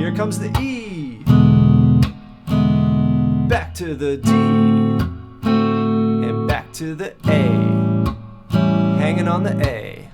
Here comes the E. Back to the D. And back to the A. Hanging on the A.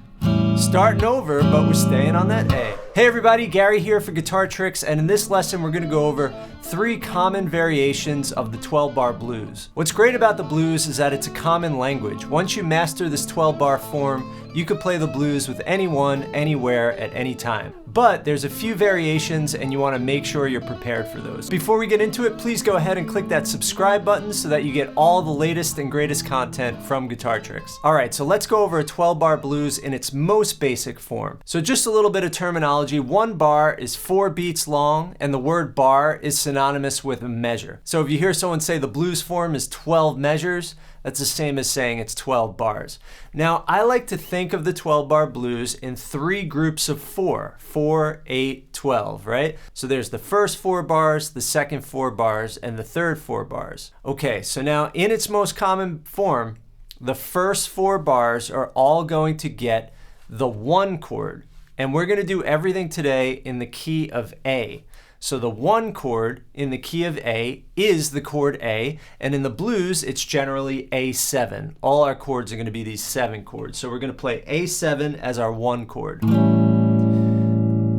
Starting over, but we're staying on that A. Hey everybody, Gary here for Guitar Tricks, and in this lesson we're going to go over 3 common variations of the 12-bar blues. What's great about the blues is that it's a common language. Once you master this 12-bar form, you could play the blues with anyone, anywhere, at any time. But there's a few variations and you want to make sure you're prepared for those. Before we get into it, please go ahead and click that subscribe button so that you get all the latest and greatest content from Guitar Tricks. Alright, so let's go over a 12-bar blues in its most basic form. So just a little bit of terminology. 1 bar is 4 beats long, and the word bar is synonymous with a measure. So if you hear someone say the blues form is 12 measures, that's the same as saying it's 12 bars. Now, I like to think of the 12-bar blues in 3 groups of 4. 4, 8, 12, right? So there's the first 4 bars, the second 4 bars, and the third 4 bars. Okay, so now in its most common form, the first 4 bars are all going to get the 1 chord. And we're going to do everything today in the key of A. So the 1 chord in the key of A is the chord A, and in the blues it's generally A7. All our chords are going to be these 7 chords. So we're going to play A7 as our 1 chord.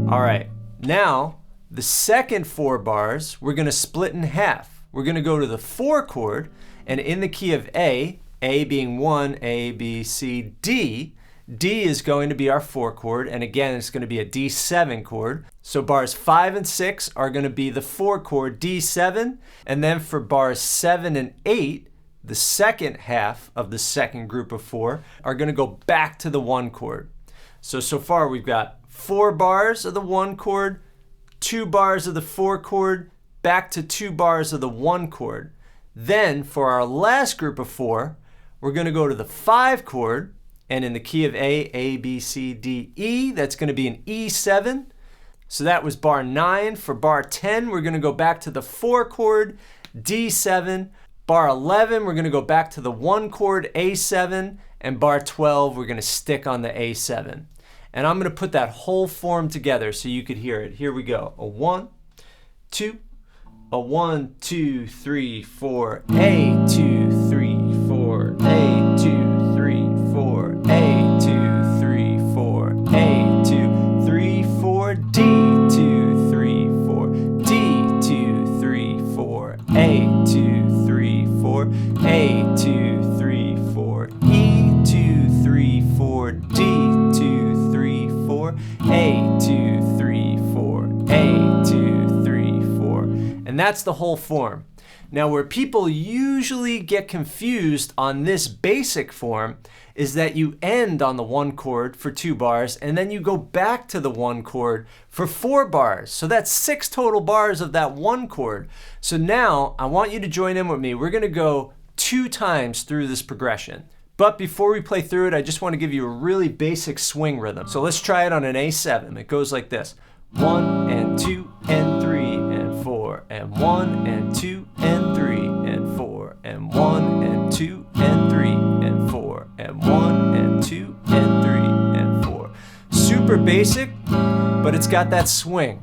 All right, now the second 4 bars we're going to split in half. We're going to go to the 4 chord, and in the key of A being 1, A, B, C, D, D is going to be our 4 chord, and again it's going to be a D7 chord. So bars 5 and 6 are going to be the 4 chord D7, and then for bars 7 and 8, the second half of the second group of 4 are going to go back to the 1 chord. So far we've got 4 bars of the 1 chord, 2 bars of the 4 chord, back to 2 bars of the 1 chord. Then for our last group of 4, we're going to go to the 5 chord, and in the key of A, B, C, D, E, that's going to be an E7. So that was bar 9. For bar 10, we're going to go back to the 4 chord, D7. Bar 11, we're going to go back to the 1 chord, A7. And bar 12, we're going to stick on the A7. And I'm going to put that whole form together so you could hear it. Here we go. A 1, 2, a 1, 2, 3, 4, A, 2, 3, 4, A, 2, 3, 4, A, 2, 3, 4, A, 2, 3, 4, D, 2, 3, 4, D, 2, 3, 4, A, 2, 3, 4, A, 2, 3, 4, E, 2, 3, 4, D, 2, 3, 4, A, 2, 3, 4, A, 2, 3, 4. And that's the whole form. Now, where people usually get confused on this basic form is that you end on the 1 chord for 2 bars, and then you go back to the 1 chord for 4 bars. So that's 6 total bars of that 1 chord. So now I want you to join in with me. We're going to go 2 times through this progression. But before we play through it, I just want to give you a really basic swing rhythm. So let's try it on an A7. It goes like this. 1 and 2 and 3 and 4 and 1 and 2 and 3 and 4 and 1 and 2 and 3 and 4 and 1 and 2 and 3 and 4. Super basic, but it's got that swing,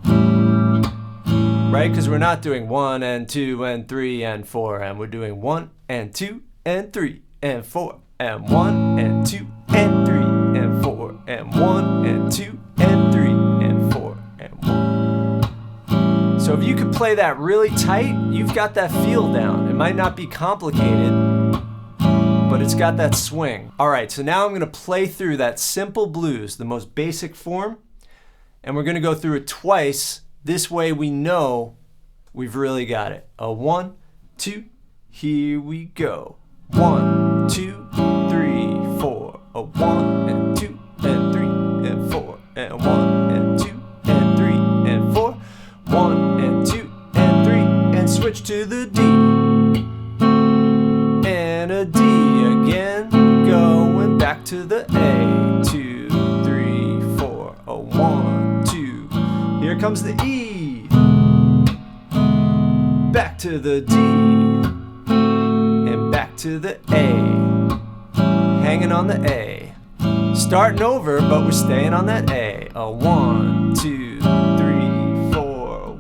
right? Because we're not doing 1 and 2 and 3 and 4, and we're doing 1 and 2 and 3 and 4 and 1 and 2 and 3 and 4 and 1 and 2 and 3 and 4 and 1. So if you could play that really tight, you've got that feel down. It might not be complicated, but it's got that swing. All right, so now I'm going to play through that simple blues, the most basic form, and we're going to go through it twice. This way we know we've really got it. A 1, 2, here we go. 1, 2, 3, 4. A 1 and 2 and 3 and 4 and 1 and 2 and 3 and 4. 1 and 2 and 3 and switch to the D and a D again, going back to the A. 2, 3, 4. A 1, 2. Here comes the E. Back to the D and back to the A. Hanging on the A. Starting over, but we're staying on that A. A 1, 2, 3, 4.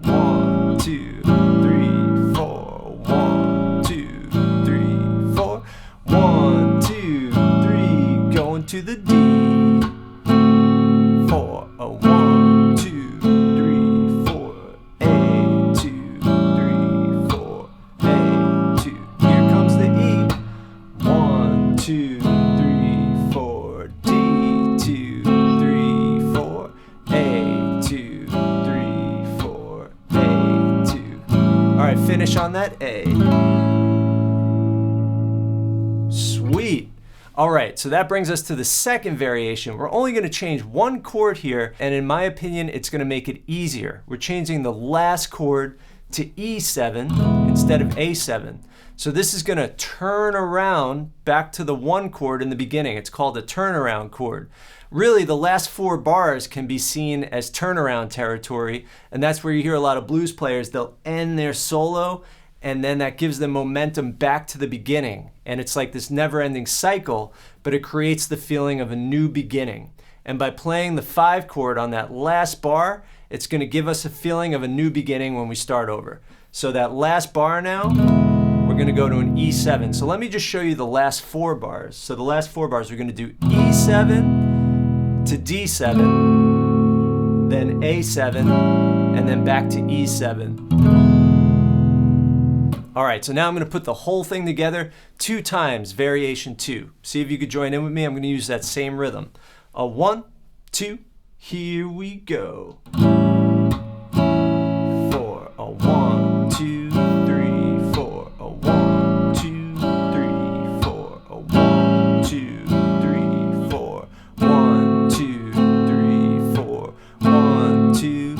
1, 2, 3, 4. A, 2, 3, 4. A, 2. Here comes the E. 1, 2, 3, 4. D, 2, 3, 4. A, 2, 3, 4. A, 2. All right, finish on that A. Sweet. All right, so that brings us to the second variation. We're only going to change one chord here, and in my opinion, it's going to make it easier. We're changing the last chord to E7 instead of A7. So this is going to turn around back to the one chord in the beginning. It's called a turnaround chord. Really, the last 4 bars can be seen as turnaround territory, and that's where you hear a lot of blues players. They'll end their solo, and then that gives them momentum back to the beginning. And it's like this never-ending cycle, but it creates the feeling of a new beginning. And by playing the 5 chord on that last bar, it's going to give us a feeling of a new beginning when we start over. So that last bar now, we're going to go to an E7. So let me just show you the last 4 bars. So the last 4 bars, we're going to do E7 to D7, then A7, and then back to E7. All right, so now I'm going to put the whole thing together 2 times, variation 2. See if you could join in with me. I'm going to use that same rhythm. A 1, 2, here we go. 4, a 1, 2, 3, 4, a 1, 2, 3, 4, a 1, 2, 3, 4, 1, 2, 3, 4, 1, 2,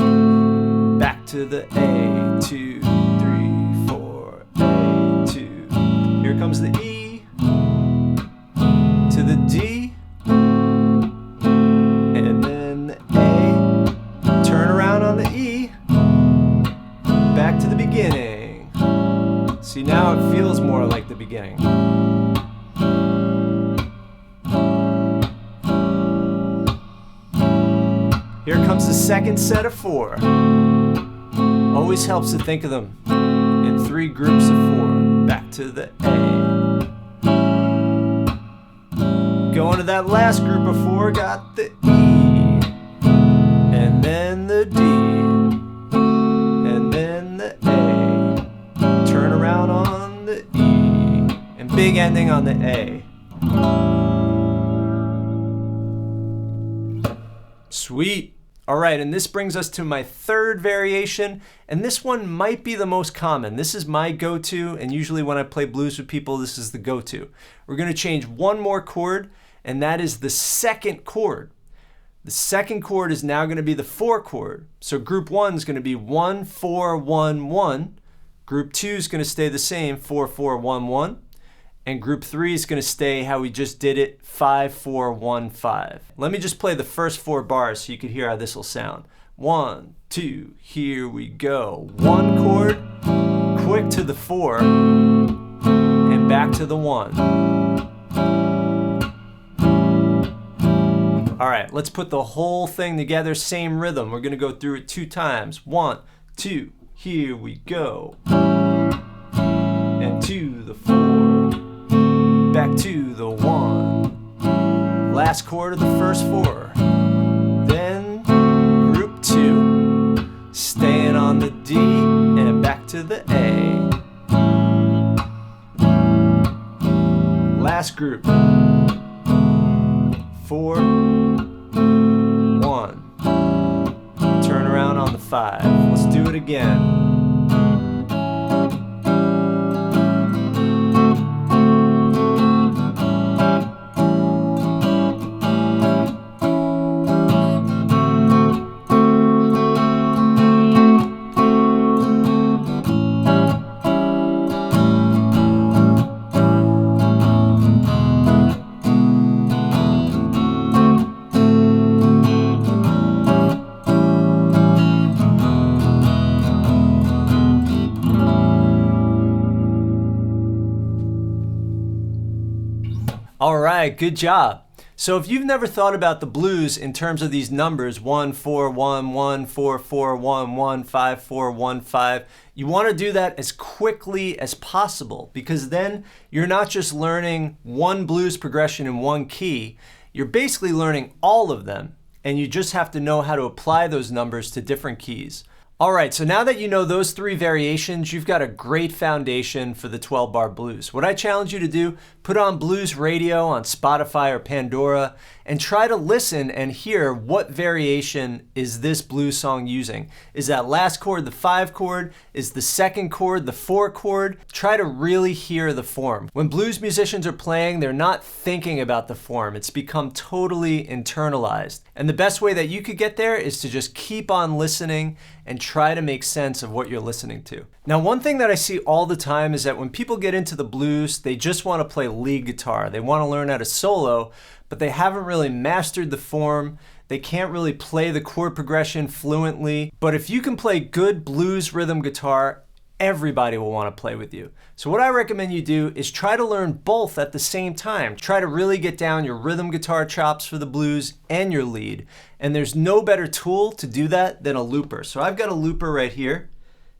back to the A, 2, 3, 4, A, 2. Here comes the E to the D, and then the A, turn around on the E, back to the beginning. See, now it feels more like the beginning. Here comes the second set of 4. Always helps to think of them in 3 groups of 4. Back to the A. Going to that last group of 4, got the E, and then the D, and then the A. Turn around on the E, and big ending on the A. Sweet. All right, and this brings us to my third variation, and this one might be the most common. This is my go-to, and usually when I play blues with people, this is the go-to. We're going to change one more chord, and that is the second chord. The second chord is now going to be the 4 chord. So group 1 is going to be 1, 4, 1, 1. Group 2 is going to stay the same, 4, 4, 1, 1. And group 3 is going to stay how we just did it, 5, 4, 1, 5. Let me just play the first 4 bars so you can hear how this will sound. 1, 2, here we go. 1 chord, quick to the 4, and back to the 1. All right, let's put the whole thing together, same rhythm. We're going to go through it 2 times. 1, 2, here we go. And to the 4. Back to the 1. Last chord of the first 4. Then group 2. Staying on the D and back to the A. Last group. 4, 1. Turn around on the 5. Let's do it again. All right, good job. So if you've never thought about the blues in terms of these numbers, 1, 4, 1, 1, 4, 4, 1, 1, 5, 4, 1, 5, you want to do that as quickly as possible, because then you're not just learning one blues progression in one key, you're basically learning all of them and you just have to know how to apply those numbers to different keys. Alright, so now that you know those 3 variations, you've got a great foundation for the 12-bar blues. What I challenge you to do, put on blues radio on Spotify or Pandora, and try to listen and hear what variation is this blues song using. Is that last chord the 5 chord? Is the second chord the 4 chord? Try to really hear the form. When blues musicians are playing, they're not thinking about the form. It's become totally internalized. And the best way that you could get there is to just keep on listening and try to make sense of what you're listening to. Now, one thing that I see all the time is that when people get into the blues, they just want to play lead guitar. They want to learn how to solo, but they haven't really mastered the form. They can't really play the chord progression fluently. But if you can play good blues rhythm guitar, everybody will want to play with you. So what I recommend you do is try to learn both at the same time. Try to really get down your rhythm guitar chops for the blues and your lead. And there's no better tool to do that than a looper. So I've got a looper right here.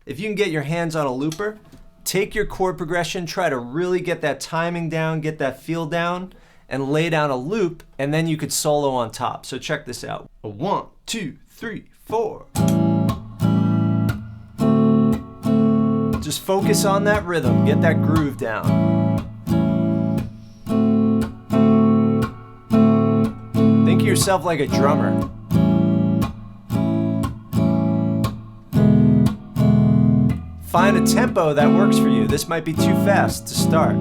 If you can get your hands on a looper, take your chord progression, try to really get that timing down, get that feel down, and lay down a loop, and then you could solo on top. So check this out. 1, 2, 3, 4. Just focus on that rhythm, get that groove down. Think of yourself like a drummer. Find a tempo that works for you. This might be too fast to start.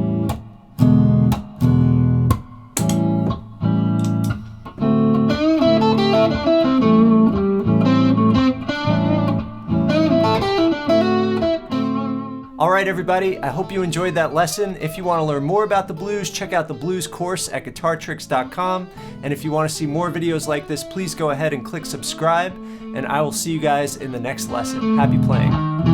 Alright everybody, I hope you enjoyed that lesson. If you want to learn more about the blues, check out the blues course at guitartricks.com. And if you want to see more videos like this, please go ahead and click subscribe. And I will see you guys in the next lesson. Happy playing.